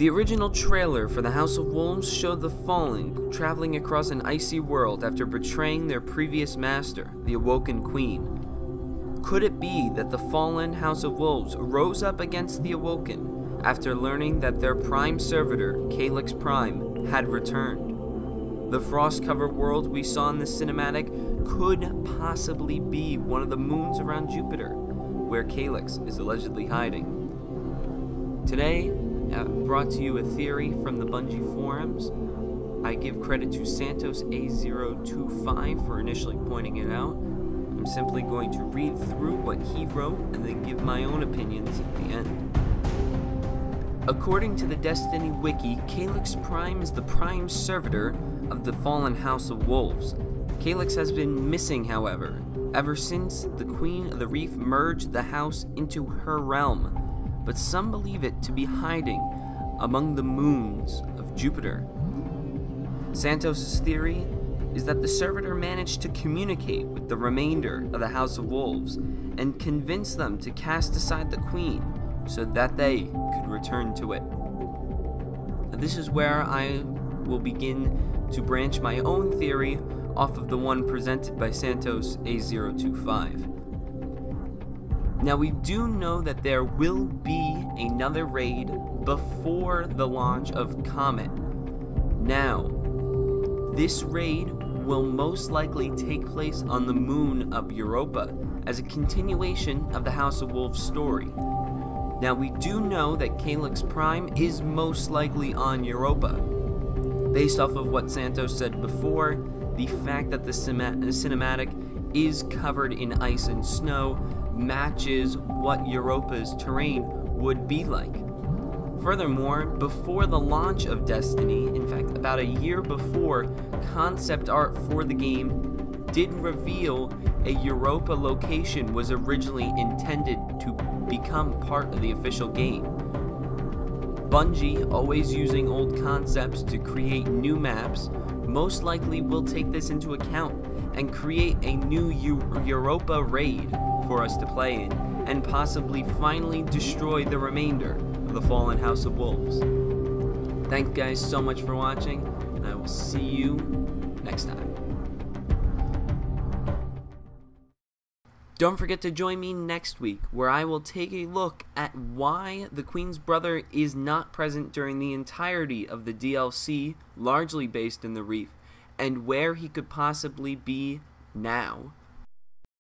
The original trailer for the House of Wolves showed the Fallen traveling across an icy world after betraying their previous master, the Awoken Queen. Could it be that the fallen House of Wolves rose up against the Awoken after learning that their prime servitor, Kailiks Prime, had returned? The frost-covered world we saw in the cinematic could possibly be one of the moons around Jupiter, where Kailiks is allegedly hiding. Today, brought to you a theory from the Bungie forums. I give credit to Santos A025 for initially pointing it out. I'm simply going to read through what he wrote and then give my own opinions at the end. According to the Destiny Wiki, Kailiks Prime is the prime servitor of the fallen House of Wolves. Kailiks has been missing, however, ever since the Queen of the Reef merged the house into her realm, but some believe it to be hiding among the moons of Jupiter. Santos' theory is that the servitor managed to communicate with the remainder of the House of Wolves and convince them to cast aside the Queen so that they could return to it. Now, this is where I will begin to branch my own theory off of the one presented by Santos A025. Now, we do know that there will be another raid before the launch of Comet. Now, this raid will most likely take place on the moon of Europa as a continuation of the House of Wolves story. Now, we do know that Kailiks Prime is most likely on Europa. Based off of what Santos said before, the fact that the cinematic is covered in ice and snow matches what Europa's terrain would be like. Furthermore, before the launch of Destiny, in fact about a year before, concept art for the game did reveal a Europa location was originally intended to become part of the official game. Bungie, always using old concepts to create new maps, most likely will take this into account and create a new Europa raid for us to play in, and possibly finally destroy the remainder of the fallen House of Wolves. Thank you guys so much for watching, and I will see you next time. Don't forget to join me next week, where I will take a look at why the Queen's brother is not present during the entirety of the DLC, largely based in the Reef, and where he could possibly be now.